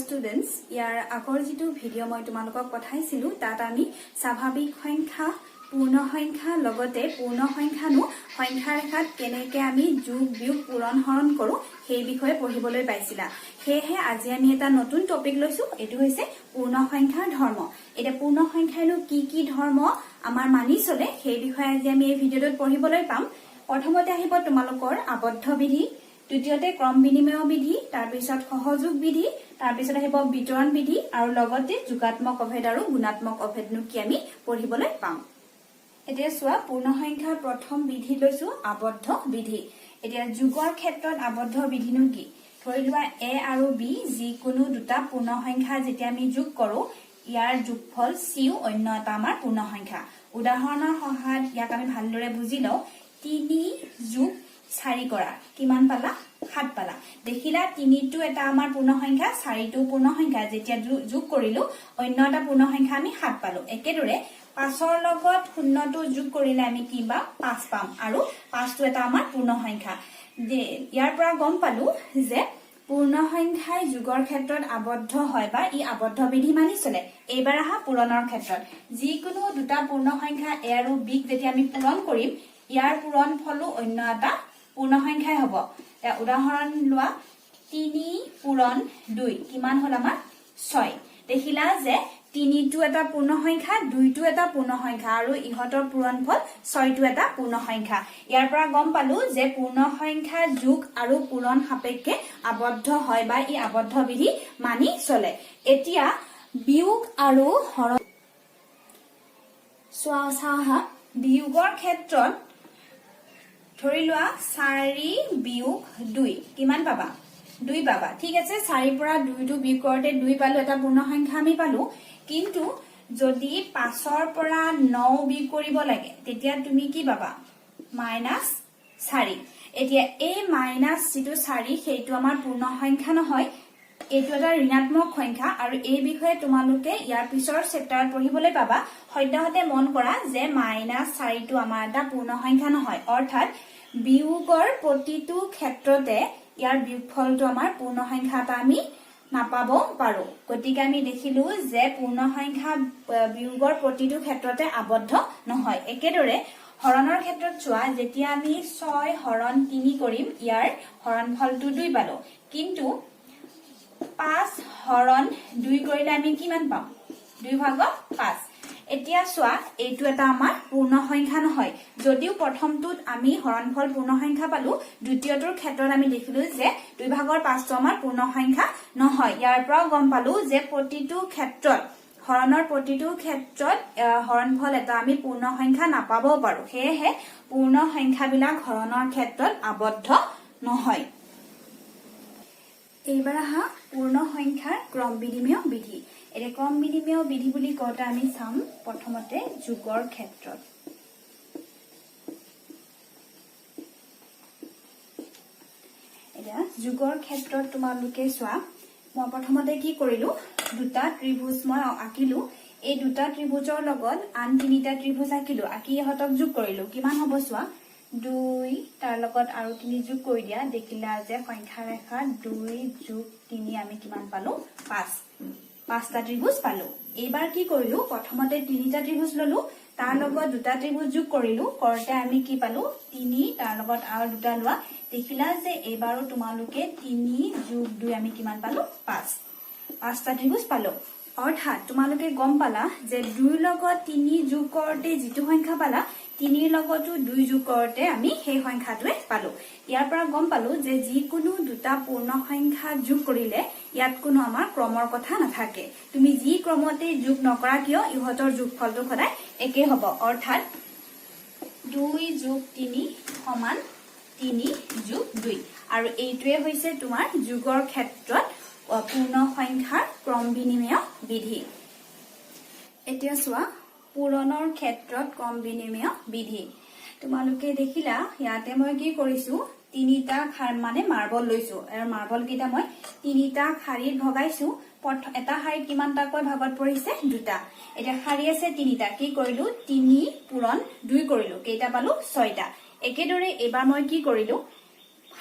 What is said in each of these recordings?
students, ইয়াৰ আগৰ যেটো video মই তোমালোকক পঠাইছিলো তাত আমি স্বাভাৱিক সংখ্যা পূৰ্ণ সংখ্যা লগতে পূৰ্ণ সংখ্যানো সংখ্যা ৰেখাত কেনেকৈ আমি যোগ বিয়োগ পূৰণ হৰণ কৰো সেই বিষয়ে পঢ়িবলৈ পাইছিলা সেয়েহে আজি আমি এটা নতুন টপিক লৈছো এটো হৈছে পূৰ্ণ সংখ্যাৰ ধৰ্ম এটা পূৰ্ণ সংখ্যানো কি ধৰ্ম আমাৰ মানি চলে সেই বিষয়ে আজি আমি এই ভিডিওত পঢ়িবলৈ পাম প্ৰথমতে আহিব তোমালোকৰ আবদ্ধ বিধি দ্বিতীয়তে ক্ৰম বিনিময় বিধি তাৰ পিছত সহযোগ বিধি তাৰ পিছত আহিব বিতৰণ বিধি আৰু লগতে যোগাত্মক অভেদ আৰু গুণাত্মক অভেদনো কি আমি পঢ়িবলৈ পাম এতিয়া সোৱা পূৰ্ণ সংখ্যাৰ প্ৰথম বিধি লৈছো আবদ্ধ বিধি এতিয়া যোগৰ ক্ষেত্ৰত আবদ্ধ বিধিনো কি ধৰি লোৱা a আৰু b যিকোনো দুটা পূৰ্ণ সংখ্যা যেতিয়া আমি যোগ কৰো ইয়াৰ যোগফল c অন্য এটা আমাৰ পূৰ্ণ সংখ্যা উদাহৰণৰ সহায়ত ইয়াক আমি ভালদৰে বুজি লও 3 যোগ 4 কৰা কিমান পালা 7 পালা দেখিলা 3 টো এটা আমাৰ পূৰ্ণ সংখ্যা 4 টো পূৰ্ণ সংখ্যা যেতিয়া যোগ কৰিলো অন্য এটা পূৰ্ণ সংখ্যা আমি 7 পালো একেদৰে 5 ৰ লগত 0 টো যোগ কৰিলে আমি কি পাম 5 পাম আৰু 5 টো এটা আমাৰ পূৰ্ণ সংখ্যা ইয়াৰ পৰা গম পালো যে পূৰ্ণ সংখ্যাই যোগৰ ক্ষেত্ৰত আবদ্ধ হয় বা ই আবদ্ধ বিধি মানি চলে এইবাৰ আহা পূৰণৰ ক্ষেত্ৰত যিকোনো দুটা পূৰ্ণ সংখ্যা a আৰু b যেতিয়া আমি পূৰণ কৰিম ইয়াৰ পূৰণ ফলো অন্য এটা পূৰ্ণ সংখ্যাই হ'ব উদাহৰণ লোৱা 3 পূৰণ 2 কিমান হল আমাৰ 6 দেখিলা যে 3 টো এটা পূৰ্ণ সংখ্যা 2 টো এটা পূৰ্ণ সংখ্যা আৰু ইহতৰ পূৰণফল 6 টো এটা পূৰ্ণ সংখ্যা ইয়াৰ পৰা গম পালো যে পূৰ্ণ সংখ্যা যোগ আৰু পূৰণ সাপেক্ষে আবদ্ধ হয় বা ই আবদ্ধ বিধি মানি চলে এতিয়া বিয়োগ আৰু হৰণ সোৱা বিয়োগৰ ক্ষেত্ৰত ধৰি লোৱা 4 বিয়োগ 2 কিমান পাবা 2 পাবা ঠিক আছে 4 পৰা 2 টো বিয়োগ কৰতে 2 পালো এটা পূৰ্ণ সংখ্যা আমি পালো কিন্তু যদি 5 ৰ পৰা 9 বিয়োগ কৰিব লাগে তেতিয়া তুমি কি পাবা -4 এতিয়া এই মাইনাস যেটো 4 সেইটো আমাৰ পূৰ্ণ সংখ্যা নহয় এইটো এটা ঋণাত্মক সংখ্যা আৰু এই বিষয়ে তোমালোকে ইয়াৰ পিছৰ চেপ্টাৰত পঢ়িবলৈ পাবা সদ্যহতে মন কৰা যে -4 টো আমাৰ এটা পূৰ্ণ সংখ্যা নহয় অৰ্থাৎ বিয়োগৰ প্ৰতিটো ক্ষেত্ৰতে ইয়াৰ বিয়োগফলটো আমাৰ পূৰ্ণ সংখ্যা এটা আমি নাপাব পাৰো গতিকে আমি দেখিলো যে পূৰ্ণ সংখ্যা বিয়োগৰ প্ৰতিটো ক্ষেত্ৰতে আবদ্ধ নহয় একেদৰে হৰণৰ ক্ষেত্ৰত চোৱা যেতিয়া আমি 6 হৰণ 3 কৰিম ইয়াৰ হৰণফলটো 2 পালো কিন্তু 5 হৰণ 2 কৰিলে আমি কিমান পাম 2 ভাগত 5 এতিয়া চোৱা এইটো এটা আমাৰ পূৰ্ণ সংখ্যা নহয় যদিও প্ৰথমটোত আমি হৰণফল পূৰ্ণ সংখ্যা পালো দ্বিতীয়টোৰ ক্ষেত্ৰত আমি দেখিলো যে 2 ভাগৰ 5 টো আমাৰ পূৰ্ণ সংখ্যা নহয় ইয়াৰ পৰা গম পালো যে প্ৰতিটো ক্ষেত্ৰত হৰণৰ প্ৰতিটো ক্ষেত্ৰত হৰণফল এটা আমি পূৰ্ণ সংখ্যা নাপাব পাৰো সেয়েহে পূৰ্ণ সংখ্যাবিলাক হৰণৰ ক্ষেত্ৰত আবদ্ধ নহয় এইবাৰ আহা পূৰ্ণ সংখ্যাৰ ক্ৰম বিনিময় বিধি এটা ক্ৰম বিনিময় বিধি বুলি কওঁতে আমি চাম প্ৰথমতে যোগৰ ক্ষেত্ৰত এটা যোগৰ ক্ষেত্ৰত তোমালোকে চোৱা মই প্ৰথমতে কি কৰিলো দুটা ত্ৰিভুজ মই আঁকিলো এই দুটা ত্ৰিভুজৰ লগত আন তিনিটা ত্ৰিভুজ আঁকিলো আঁকি ইহতক যোগ কৰিলো কিমান হ'ব চোৱা 2 তাৰ লগত আৰু 3 যোগ কৰি দিয়া দেখিলা যে সংখ্যা ৰেখা 2 যোগ 3 আমি কিমান পালো 5টা ত্ৰিভুজ পালো এইবাৰ কি কৰিলো প্ৰথমতে তিনিটা ত্ৰিভুজ ললো তাৰ লগত দুটা ত্ৰিভুজ যোগ কৰিলো কৰতে আমি কি পালো 3 তাৰ লগত আৰু দুটা লোৱা দেখিলা যে এবাৰো তোমালোকে 3 যোগ 2 আমি কিমান পালো 5টা ত্ৰিভুজ পালো অৰ্থাৎ তোমালোকে গম পালা যে 2 লগত 3 যোগ কৰতে যেটো সংখ্যা পালা 3 লগতো 2 যোগ কৰতে আমি সেই সংখ্যাটোৱে পালো ইয়াৰ পৰা গম পালো যে যিকোনো দুটা পূৰ্ণ সংখ্যা যোগ কৰিলে ইয়াত কোনো আমাৰ ক্ৰমৰ কথা নাথাকে তুমি যি ক্ৰমতে যোগ নকৰা কিয় ইহতৰ যোগফলটো সদায় একে হ'ব অৰ্থাৎ 2 যোগ 3 সমান 3 যোগ 2 আৰু এইটোৱে হৈছে তোমাৰ যোগৰ ক্ষেত্ৰত পূৰ্ণ সংখ্যাৰ ক্ৰম বিনিময় বিধি এতিয়া চোৱা পূৰণৰ ক্ষেত্ৰত ক্ৰম বিনিময় বিধি তোমালোকে দেখিলা ইয়াতে মই কি কৰিছো তিনিটা খাৰ মানে মাৰ্বল লৈছো আৰু মাৰ্বল কেইটা মই তিনিটা খাৰিত ভগাইছো এটা খাৰিত কিমানটাকৈ ভাগত পৰিছে দুটা এটা খাৰি আছে তিনিটা কি কৰিলো 3 পূৰণ 2 কৰিলো কেইটা পালো 6টা একেদৰে এবাৰ মই কি কৰিলো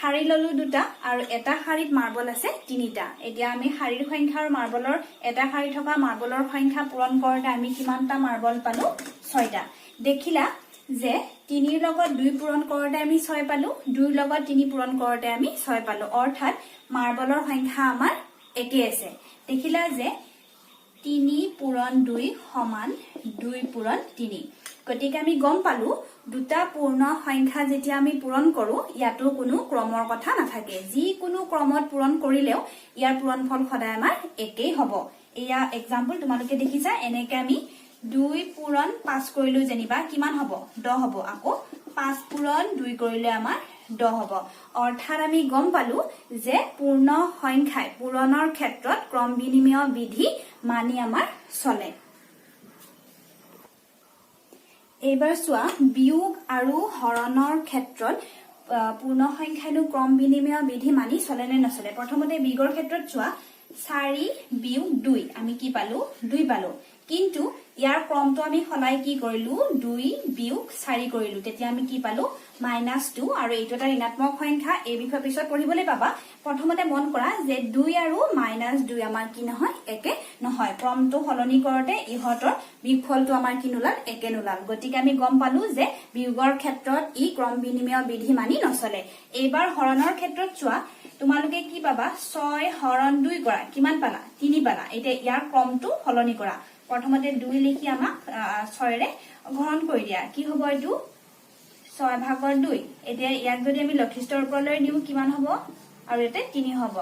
শাৰী ললো দুটা আৰু এটা শাৰীত মাৰ্বল আছে তিনিটা এতিয়া আমি শাৰীৰ সংখ্যা আৰু মাৰ্বলৰ এটা শাৰী থকা মাৰ্বলৰ সংখ্যা পূৰণ কৰোঁতে আমি কিমানটা মাৰ্বল পালো 6টা দেখিলা যে 3 ৰ লগত 2 পূৰণ কৰোঁতে আমি 6 পালো 2 ৰ লগত 3 পূৰণ কৰোঁতে আমি 6 পালো অৰ্থাৎ মাৰ্বলৰ সংখ্যা আমাৰ একে আছে দেখিলা যে 3 পূৰণ 2 সমান 2 পূৰণ 3 গতিকে আমি গম পালো দুটা পূৰ্ণ সংখ্যা যেতিয়া আমি পূৰণ কৰো ইয়াতো কোনো ক্ৰমৰ কথা নাথাকে যি কোনো ক্ৰমত পূৰণ কৰিলেও ইয়াৰ পূৰণফল সদায় আমাৰ একেই হ'ব এয়া এক্সাম্পল তোমালোকে দেখিছা এনেকে আমি 2 পূৰণ 5 কৰিলো যেনিবা কিমান হ'ব 10 হ'ব আকৌ 5 পূৰণ 2 কৰিলে আমাৰ 10 হ'ব অৰ্থাৎ আমি গম পালো যে পূৰ্ণ সংখ্যাই পূৰণৰ ক্ষেত্ৰত ক্ৰম বিনিময় বিধি মানি আমাৰ চলে এইবাৰ চোৱা বিয়োগ আৰু হৰণৰ ক্ষেত্ৰত পূৰ্ণ সংখ্যানো ক্ৰম বিনিময় বিধি মানি চলে নে নচলে প্ৰথমতে বিয়োগৰ ক্ষেত্ৰত চোৱা 4 বিয়োগ 2 আমি কি পালো 2 পালো কিন্তু ইয়াৰ ক্ৰমটো আমি সলাই কি কৰিলো 2 বিয়োগ 4 কৰিলো তেতিয়া আমি কি পালো -2 আৰু এইটো এটা ঋণাত্মক সংখ্যা এই বিষয় পিছত পঢ়িবলৈ পাবা প্ৰথমতে মন কৰা যে 2 আৰু -2 আমাৰ কি নহয় একে নহয় ক্ৰমটো সলনি কৰোতে ইহতৰ বিয়োগফলটো আমাৰ কি নোলাল একে নোলাল গতিকে আমি গম পালো যে বিয়োগৰ ক্ষেত্ৰত ই ক্ৰম বিনিময় বিধি মানি নচলে এইবাৰ হৰণৰ ক্ষেত্ৰত চোৱা তোমালোকে কি পাবা 6 হৰণ 2 কৰা কিমান পালা 3 পালা এতিয়া ইয়াৰ ক্ৰমটো সলনি কৰা প্ৰথমতে 2 লিখি আমাক 6 ৰে হৰণ কৰি দিয়া কি হ'ব এইটো 6 ভাগৰ 2 এতিয়া ইয়াক যদি আমি লক্ষিষ্ঠৰ ওপৰলৈ দিও কিমান হ'ব আৰু এতে 3 হ'ব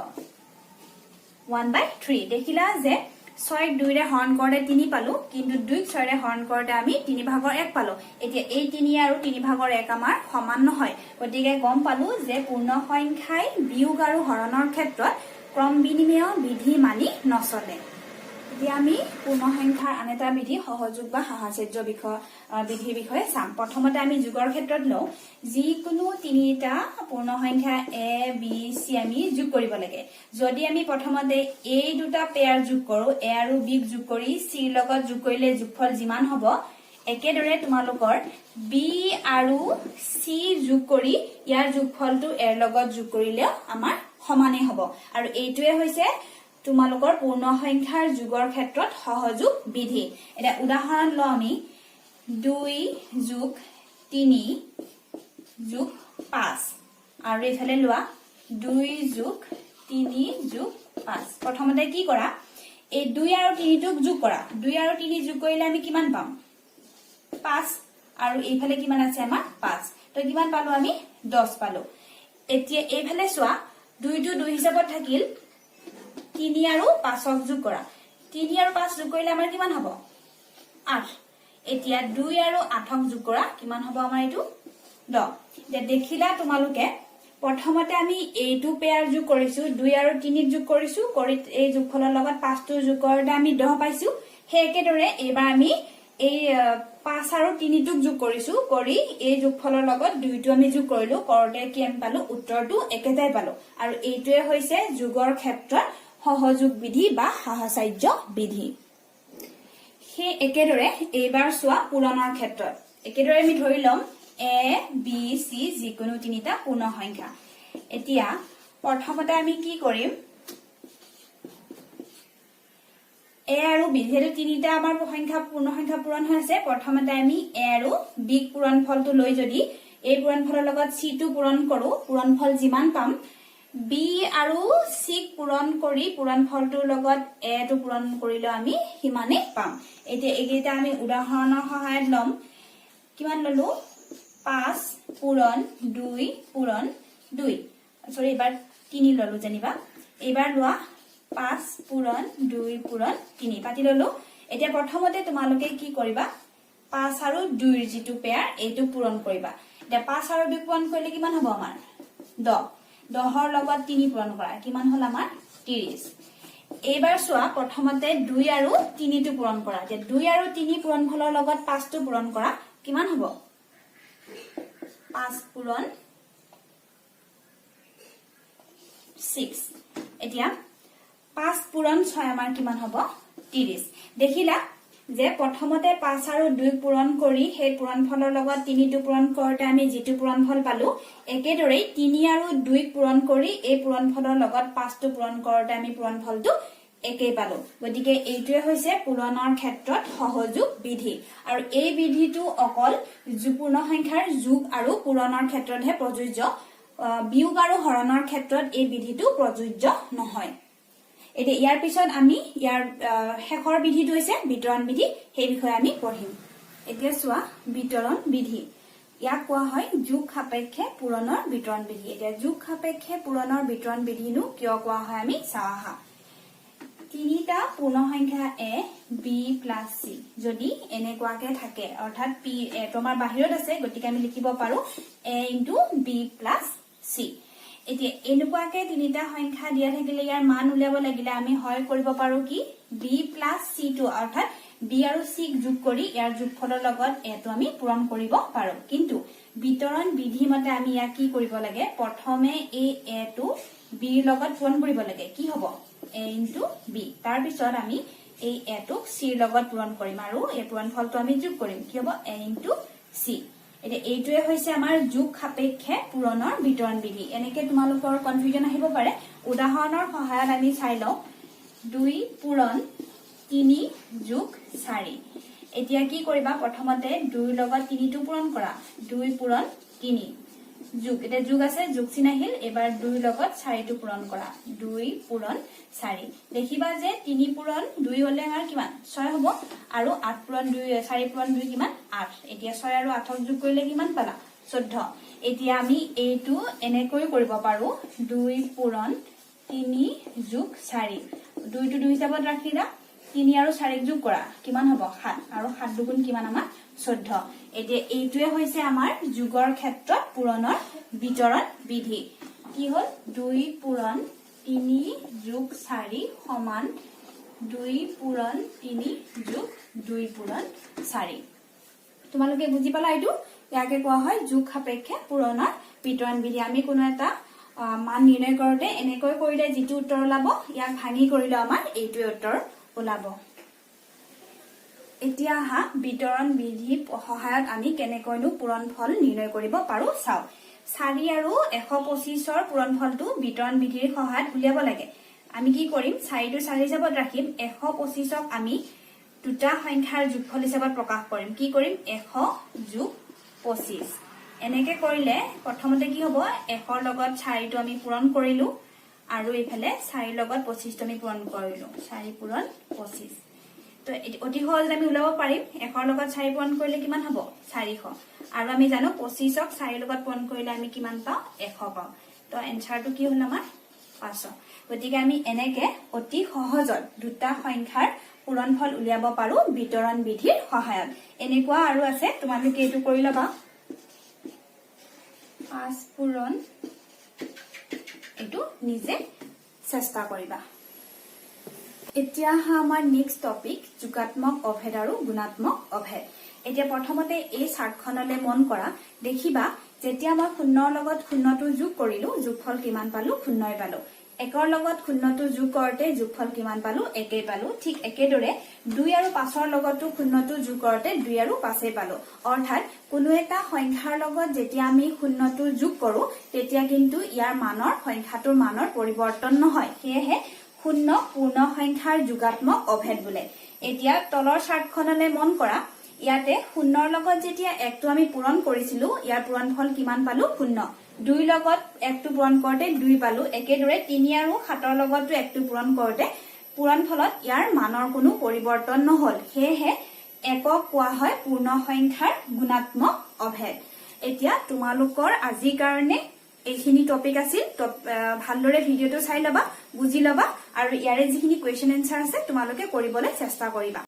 1/3 দেখিলা যে 6 2 ৰে হৰণ কৰোতে 3 পালো কিন্তু 2 6 ৰে হৰণ কৰোতে আমি 3 ভাগৰ 1 পালো এতিয়া এই 3 আৰু 3 ভাগৰ 1 আমাৰ সমান নহয় গতিকে গম পালো যে পূৰ্ণ সংখ্যাই বিয়োগ আৰু হৰণৰ ক্ষেত্ৰত ক্ৰম বিনিময় বিধি মানি নচলে এতিয়া আমি পূৰ্ণ সংখ্যাৰ আন এটা বিধি সহযোগ বা সাহায্য বিধিৰ বিষয়ে চাম প্ৰথমতে আমি যোগৰ ক্ষেত্ৰত লও যিকোনো তিনিটা পূৰ্ণ সংখ্যা a b c আমি যোগ কৰিব লাগে যদি আমি প্ৰথমতে এই দুটা পেয়াৰ যোগ কৰো a আৰু b যোগ কৰি c লগত যোগ কৰিলে যোগফল যিমান হ'ব একেদৰে তোমালোকৰ b আৰু c যোগ কৰি ইয়াৰ যোগফলটো a লগত যোগ কৰিলে আমাৰ সমানে হ'ব আৰু এইটোৱে হৈছে তোমালোকৰ পূৰ্ণ সংখ্যাৰ যোগৰ ক্ষেত্ৰত সহযোগ বিধি এটা উদাহৰণ লও আমি 2 যোগ 3 যোগ 5 আৰু এফালে লোৱা 2 যোগ 3 যোগ 5 প্ৰথমতে কি কৰা এই 2 আৰু 3 টোক যোগ কৰা 2 আৰু 3 যোগ কৰিলে আমি কিমান পাম 5 আৰু এইফালে কিমান আছে আমাৰ 5 তো কিমান পালো আমি 10 পালো এতিয়া এইফালে চোৱা 2 টো 2 হিচাপত থাকিল 3 আৰু 5ক যোগ কৰা 3 আৰু 5 যোগ কৰিলে আমাৰ কিমান হ'ব 8 এতিয়া 2 আৰু 8ক যোগ কৰা কিমান হ'ব আমাৰ এইটো 10 যে দেখিলা তোমালোকে প্ৰথমতে আমি এইটো পেয়াৰ যোগ কৰিছো 2 আৰু 3ক যোগ কৰিছো কৰি এই যোগফলৰ লগত 5টো যোগ কৰোতে আমি 10 পাইছো হে একেদৰে এবাৰ আমি এই 5 আৰু 3টোক যোগ কৰিছো কৰি এই যোগফলৰ লগত 2টো আমি যোগ কৰিলো কৰোতে কি আমি পালো উত্তৰটো একেটাই পালো আৰু এইটোৱে হৈছে যোগৰ ক্ষেত্ৰত সহযোগ বিধি বা সাহায্য বিধি হে একেদৰে এইবাৰ চোৱা পূৰণৰ ক্ষেত্ৰত একেদৰে আমি ধৰি লম a b c যিকোনো তিনিটা পূৰ্ণ সংখ্যা এতিয়া প্ৰথমতে আমি কি কৰিম a আৰু b যেটো তিনিটা আমাৰ সংখ্যা পূৰ্ণ সংখ্যা পূৰণ হৈ আছে প্ৰথমতে আমি a আৰু b পূৰণফলটো লৈ যদি এই পূৰণফলৰ লগত c টো পূৰণ কৰো পূৰণফল যিমান পাম b আৰু c পূৰণ কৰি পূৰণফলটোৰ লগত a টো পূৰণ কৰিলে আমি হিমানে পাম এতিয়া এইকেইটা আমি উদাহৰণৰ সহায়ত লম কিমান ললো 5 পূৰণ 2 পূৰণ 2 সৰি এবাৰ 3 ললো যেনিবা এবাৰ লোৱা 5 পূৰণ 2 পূৰণ 3 পাতি ললো এতিয়া প্ৰথমতে তোমালোকে কি কৰিবা 5 আৰু 2 ৰ যিটো পেয়াৰ এইটো পূৰণ কৰিবা এতিয়া 5 আৰু 2 পূৰণ কৰিলে কিমান হ'ব আমাৰ 10 ৰ লগত 3 পূৰণ কৰা কিমান হল আমাৰ 30 এইবাৰ চোৱা প্ৰথমতে 2 আৰু 3 টো পূৰণ কৰা যে 2 আৰু 3 পূৰণফলৰ লগত 5 টো পূৰণ কৰা কিমান হ'ব 5 পূৰণ 6 এতিয়া 5 পূৰণ 6 আমাৰ কিমান হ'ব 30 দেখিলা যে প্ৰথমতে 5 আৰু 2 পূৰণ কৰি সেই পূৰণফলৰ লগত 3টো পূৰণ কৰোঁতে আমি যিটো পূৰণফল পালো একেদৰেই 3 আৰু 2 পূৰণ কৰি এই পূৰণফলৰ লগত 5টো পূৰণ কৰোঁতে আমি পূৰণফলটো একেই পালো গতিকে এইটোৱে হৈছে পূৰণৰ ক্ষেত্ৰত সহযোগ বিধি আৰু এই বিধিটো অকল পূৰ্ণ সংখ্যাৰ যোগ আৰু পূৰণৰ ক্ষেত্ৰতহে প্ৰযোজ্য বিয়োগ আৰু হৰণৰ ক্ষেত্ৰত এই বিধিটো প্ৰযোজ্য নহয় এতিয়া ইয়াৰ পিছত আমি ইয়াৰ শেষৰ বিধিটো হৈছে বিতৰণ বিধি সেই বিষয়ে আমি পঢ়িম এতিয়া চোৱা বিতৰণ বিধি ইয়াক কোৱা হয় যোগ সাপেক্ষে পূৰণৰ বিতৰণ বিধি এতিয়া যোগ সাপেক্ষে পূৰণৰ বিতৰণ বিধিনো কিয় কোৱা হয় আমি চাওঁ আহা তিনিটা পূৰ্ণ সংখ্যা a b plus c যদি এনেকুৱাকে থাকে অৰ্থাৎ p তোমাৰ বাহিৰত আছে গতিকে আমি লিখিব পাৰো a into b plus c এতিয়া এনেকুৱাকে তিনিটা সংখ্যা দিয়া থাকিলে ইয়াৰ মান উলিয়াব লাগিলে আমি হয় কৰিব পাৰো কি b plus c টো অৰ্থাৎ b আৰু c যোগ কৰি ইয়াৰ যোগফলৰ লগত a টো আমি পূৰণ কৰিব পাৰো কিন্তু বিতৰণ বিধি মতে আমি ইয়াক কি কৰিব লাগে প্ৰথমে এই a টো b ৰ লগত পূৰণ কৰিব লাগে কি হ'ব a into b তাৰ পিছত আমি এই a টোক c ৰ লগত পূৰণ কৰিম আৰু এই পূৰণফলটো আমি যোগ কৰিম কি হ'ব a into c এটা এইটোৱে হৈছে আমাৰ যোগ সাপেক্ষে পূৰণৰ বিতৰণ বিধি এনেকে তোমালোকৰ কনফিউজন আহিব পাৰে উদাহৰণৰ সহায়ত আমি চাই লওঁ 2 পূৰণ 3 যোগ 4 এতিয়া কি কৰিবা প্ৰথমতে 2 ৰ লগত 3টো পূৰণ কৰা 2 পূৰণ 3 যোগ এটা যোগ আছে যোগ চিন আহিল এবাৰ 2 ৰ লগত 4টো পূৰণ কৰা 2 পূৰণ 4 দেখিবা যে 3 পূৰণ 2 হলে আমাৰ কিমান 6 হ'ব আৰু 8 পূৰণ 2 4 পূৰণ 2 কিমান 8 এতিয়া 6 আৰু 8ক যোগ কৰিলে কিমান পালা 14 এতিয়া আমি এইটো এনেকৈ কৰিব পাৰো 2 পূৰণ 3 যোগ 4 2 টো 2 হিচাপত ৰাখিলা 3 আৰু 4ক যোগ কৰা কিমান হ'ব 7 আৰু 7 দুগুণ কিমান আমাৰ 14 এতিয়া এইটোৱে হৈছে আমাৰ যোগৰ ক্ষেত্ৰত পূৰণৰ বিতৰণ বিধি কি হ'ল 2 পূৰণ 3 যোগ 4 সমান 2 পূৰণ 3 যোগ 2 পূৰণ 4 তোমালোকে বুজি পালা এইটো ইয়াকে কোৱা হয় যোগ সাপেক্ষে পূৰণৰ বিতৰণ বিধি আমি কোনো এটা মান নিৰ্ণয় কৰোঁতে এনেকৈ কৰিলে যিটো উত্তৰ ওলাব ইয়াক ভাঙি কৰিলে আমাৰ এইটোৱে উত্তৰ ওলাব এতিয়া আহা বিতৰণ বিধি সহায়ত আমি কেনেকৈনো পূৰণফল নিৰ্ণয় কৰিব পাৰো চাও 4 আৰু 125ৰ পূৰণফলটো বিতৰণ বিধিৰ সহায়ত উলিয়াব লাগে আমি কি কৰিম 4 টো 4 হিচাপত ৰাখিম 125ক আমি দুটা সংখ্যাৰ যোগফল হিচাপত প্ৰকাশ কৰিম কি কৰিম 100 যোগ 25 এনেকে কৰিলে প্ৰথমতে কি হ'ব 1ৰ লগত 4 টো আমি পূৰণ কৰিলো আৰু এইফালে 4 ৰ লগত 25 টো আমি পূৰণ কৰিলো 4 পূৰণ 25 তো অতি সহজে আমি উলাব পাৰিম 1ৰ লগত 4 পূৰণ কৰিলে কিমান হ'ব 400 আৰু আমি জানো 25ক 4 ৰ লগত পূৰণ কৰিলে আমি কিমান পাওঁ 100 পাওঁ তো এনসাৰটো কি হ'ল আমাৰ 500 গতিকে আমি এনেকে অতি সহজত দুটা সংখ্যাৰ পূৰণফল উলিয়াব পাৰো বিতৰণ বিধিৰ সহায়ত এনেকুৱা আৰু আছে তোমালোকে এইটো কৰি লবা 5 পূৰণ এইটো নিজে চেষ্টা কৰিবা এতিয়া আমাৰ নেক্সট টপিক যোগাত্মক অভেদ আৰু গুণাত্মক অভেদ এতিয়া প্ৰথমতে এই চাৰ্টখনলৈ মন কৰা দেখিবা যেতিয়া মই শূন্যৰ লগত শূন্যটো যোগ কৰিলো যোগফল কিমান পালো শূন্যই পালো 1ৰ লগত শূন্যটো যোগ কৰোঁতে যোগফল কিমান পালো 1 পালো ঠিক একেদৰে 2 আৰু 5ৰ লগতো শূন্যটো যোগ কৰোঁতে 2 আৰু 5 পালো অৰ্থাৎ কোনো এটা সংখ্যাৰ লগত যেতিয়া আমি শূন্যটো যোগ কৰো তেতিয়া কিন্তু ইয়াৰ মানৰ সংখ্যাটোৰ মানৰ পৰিৱৰ্তন নহয় সেয়েহে শূন্য পূৰ্ণ সংখ্যাৰ যোগাত্মক অভেদ বোলে এতিয়া তলৰ চাৰ্টখনলৈ মন কৰা ইয়াতে শূন্যৰ লগত যেতিয়া 1টো আমি পূৰণ কৰিছিলো ইয়াৰ পূৰণফল কিমান পালো শূন্য 2 লগত 1টো পূৰণ কৰোঁতে 2 পালো একেদৰে 3 আৰু 7ৰ লগতো 1টো পূৰণ কৰোঁতে পূৰণফলত ইয়াৰ মানৰ কোনো পৰিৱৰ্তন নহল সেয়েহে একক কোৱা হয় পূৰ্ণ সংখ্যাৰ গুণাত্মক অভেদ এতিয়া তোমালোকৰ আজিৰ কাৰণে এইখিনি টপিক আছিল ভালদৰে ভিডিওটো চাই লবা বুজি লবা আৰু ইয়াৰে যিখিনি কোৱেশ্চন এনসাৰ আছে তোমালোকে কৰিবলৈ চেষ্টা কৰিবা